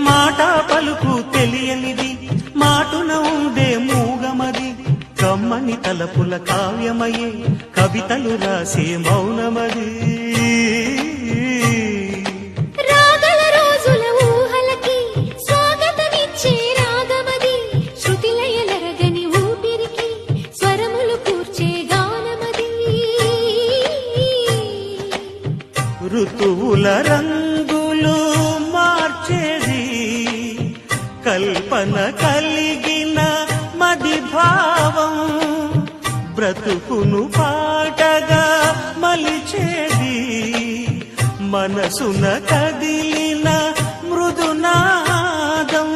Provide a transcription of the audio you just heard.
మాట పలుకు తెలియనిది మాటున ఉండే మూగమది కమ్మని తలపుల కావ్యమయే కవితలు రాసే మౌనమది రాగల రోజుల ఊహలకి స్వాగతమిచ్చే రాగమది శృతిలయలరగని ఊపిరికి స్వరములు కూర్చే గానమది ఋతువుల రంగులు మార్చేది కల్పన కలిగిన మది భావం బ్రతుకును పాటగా మలిచేది మనసున కదిలిన మృదునాదం